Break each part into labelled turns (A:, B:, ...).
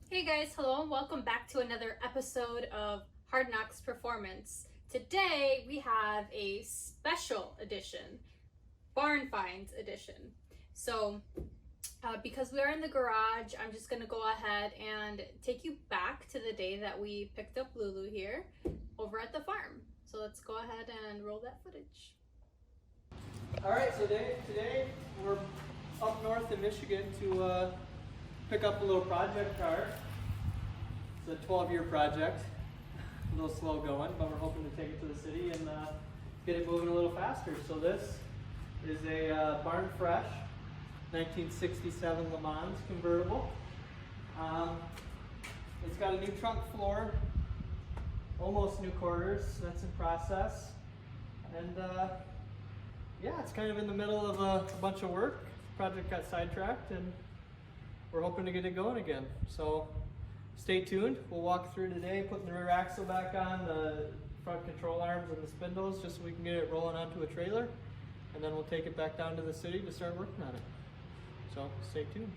A: Hey guys, hello and welcome back to another episode of Hard Knocks Performance. Today we have a special edition, Barn Finds edition. So because we are in the garage, I'm just going to go ahead and take you back to the day that we picked up Lulu here over at the farm. So let's go ahead and roll that footage.
B: Alright, so today we're up north in Michigan to pick up a little project car. It's a 12-year project, a little slow going, but we're hoping to take it to the city and get it moving a little faster. So this is a Barn Fresh 1967 LeMans convertible. It's got a new trunk floor, almost new quarters, that's in process. And yeah, it's kind of in the middle of a bunch of work. The project got sidetracked and we're hoping to get it going again. So stay tuned. We'll walk through today, putting the rear axle back on, the front control arms and the spindles just so we can get it rolling onto a trailer. And then we'll take it back down to the city to start working on it. So stay tuned.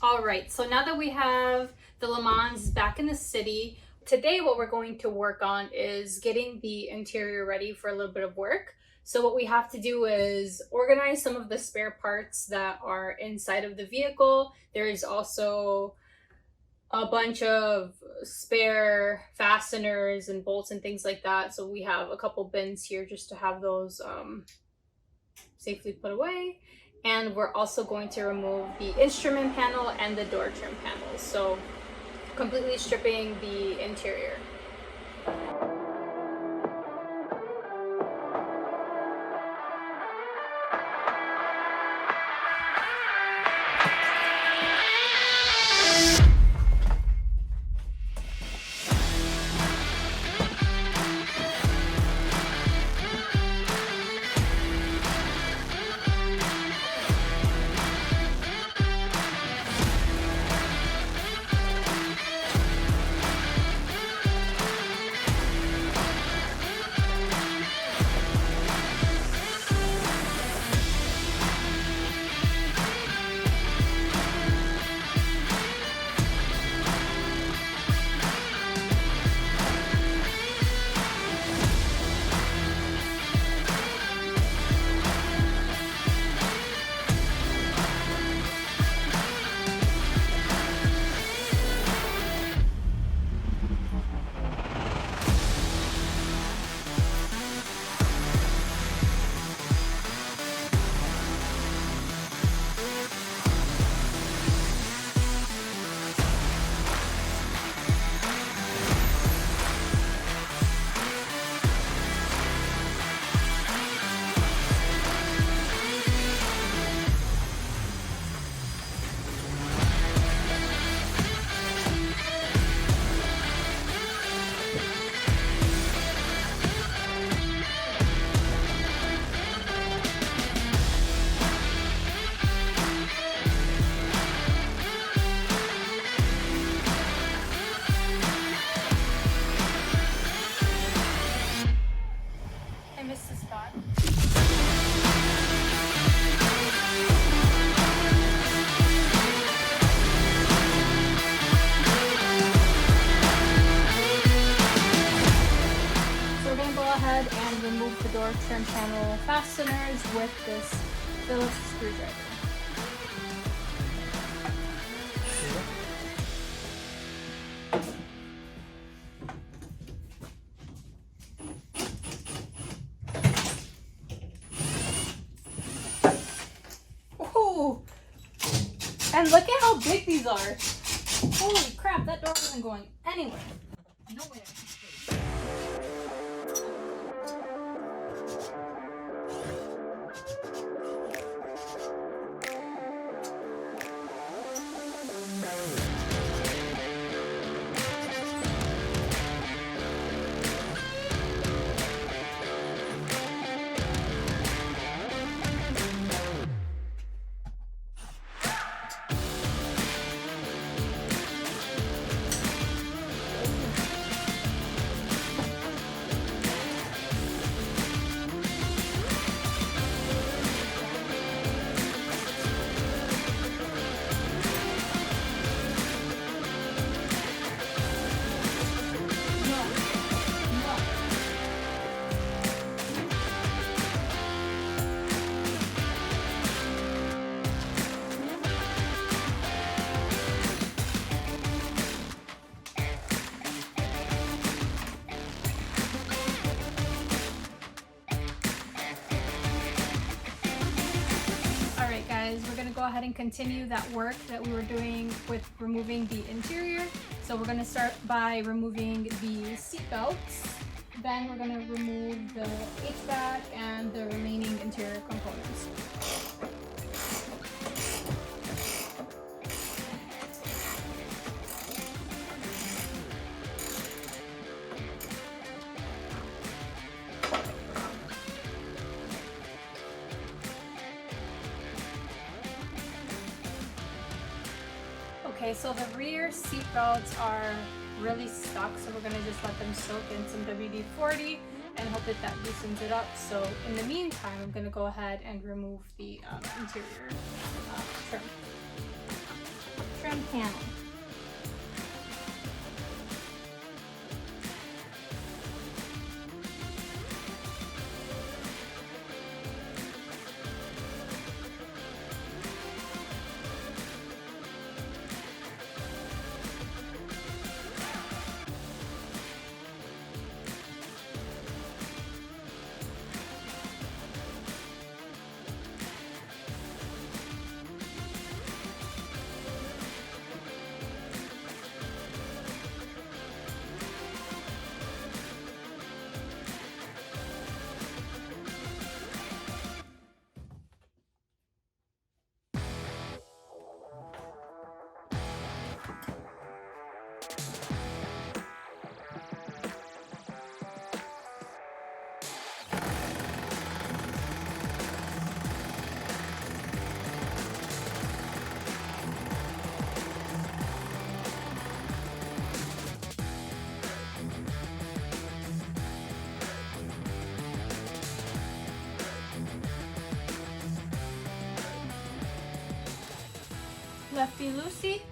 A: All right, so now that we have the LeMans back in the city, today what we're going to work on is getting the interior ready for a little bit of work. So what we have to do is organize some of the spare parts that are inside of the vehicle. There is also a bunch of spare fasteners and bolts and things like that. So we have a couple bins here just to have those safely put away. And we're also going to remove the instrument panel and the door trim panels. So completely stripping the interior. trim panel fasteners with this Phillips screwdriver. Ooh! And look at how big these are! Holy crap, that door isn't going anywhere. Nowhere. We're going to go ahead and continue that work that we were doing with removing the interior. So we're going to start by removing the seat belts. Then we're going to remove the HVAC and the remaining interior components. Okay, so the rear seat belts are really stuck, so we're gonna just let them soak in some WD-40 and hope that loosens it up. So in the meantime, I'm gonna go ahead and remove the interior trim panel. Lefty Lucy.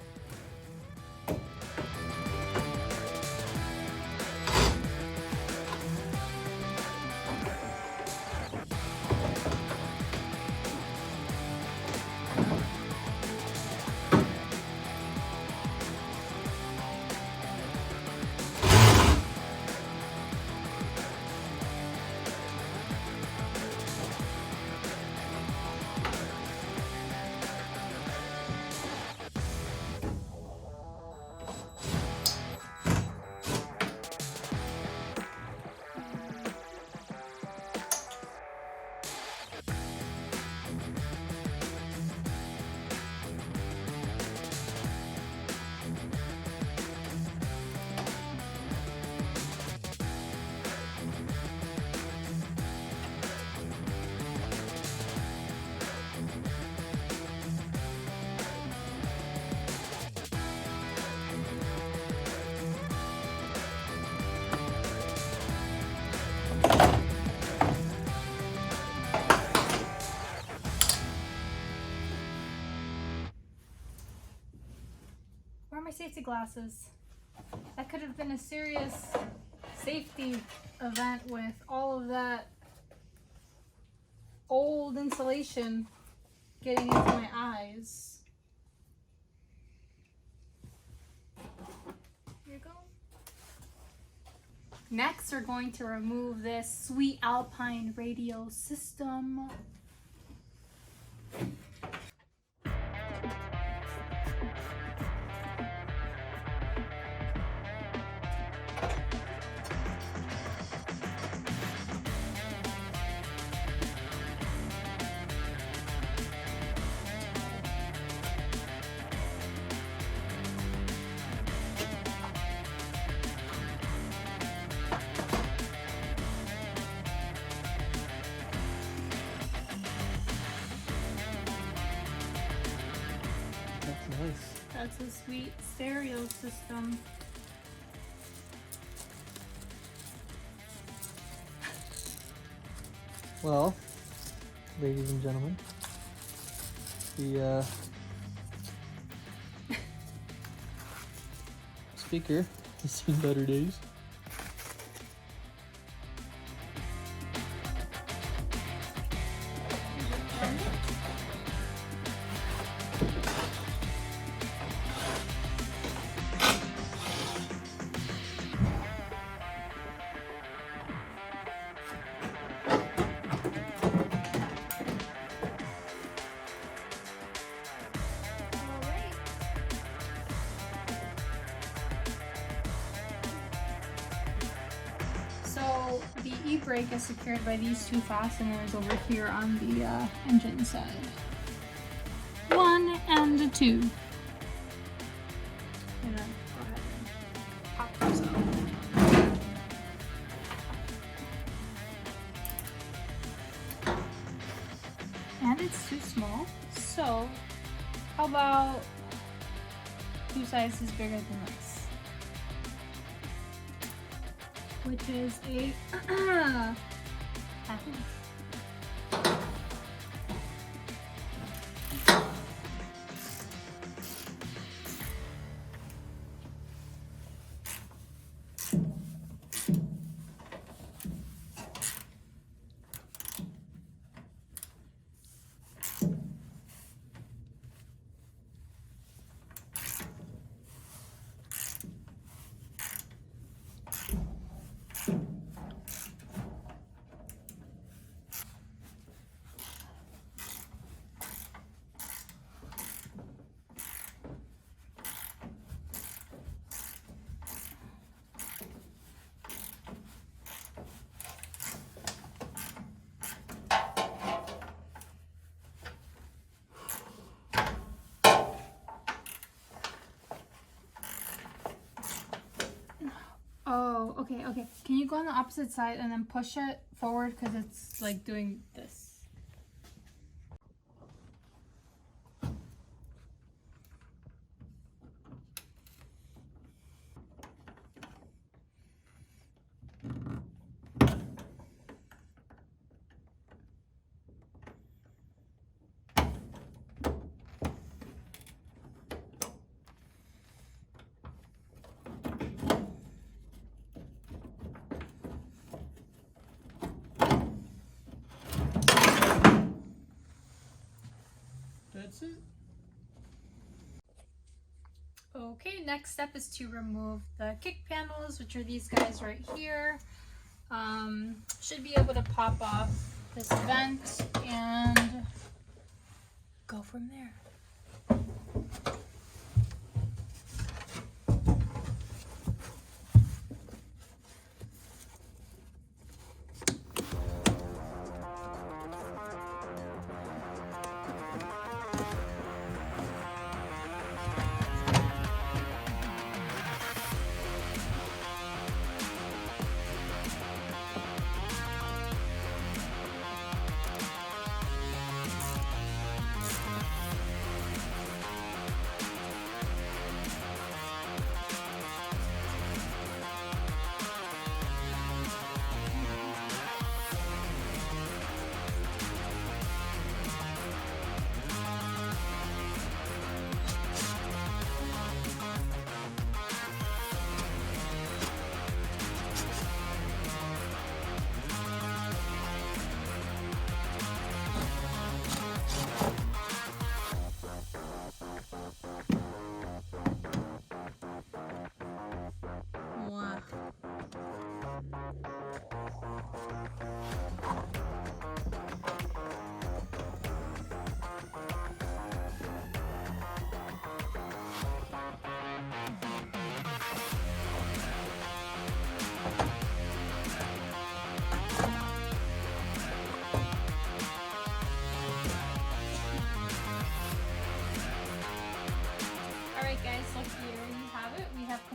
A: Where are my safety glasses? That could have been a serious safety event with all of that cold insulation getting into my eyes. Here you go. Next, we're going to remove this Sweet Alpine radio system.
B: Nice.
A: That's a sweet stereo system.
B: Well, ladies and gentlemen, the speaker has seen better days.
A: So the e-brake is secured by these two fasteners over here on the engine side. 1 and 2. And then go ahead and pop those out. And it's too small, so how about 2 sizes bigger than this? Which is a half inch. Oh, okay, okay. Can you go on the opposite side and then push it forward because it's like doing this?
B: That's it.
A: Okay, next step is to remove the kick panels, which are these guys right here. Should be able to pop off this vent and go from there.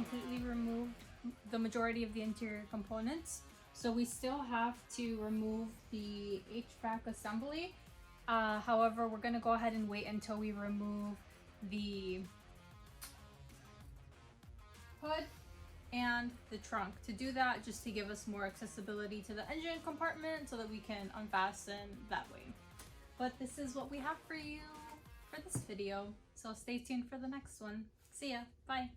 A: completely removed the majority of the interior components. So we still have to remove the HVAC assembly. However, we're gonna go ahead and wait until we remove the hood and the trunk. To do that, just to give us more accessibility to the engine compartment so that we can unfasten that way. But this is what we have for you for this video. So stay tuned for the next one. See ya. Bye.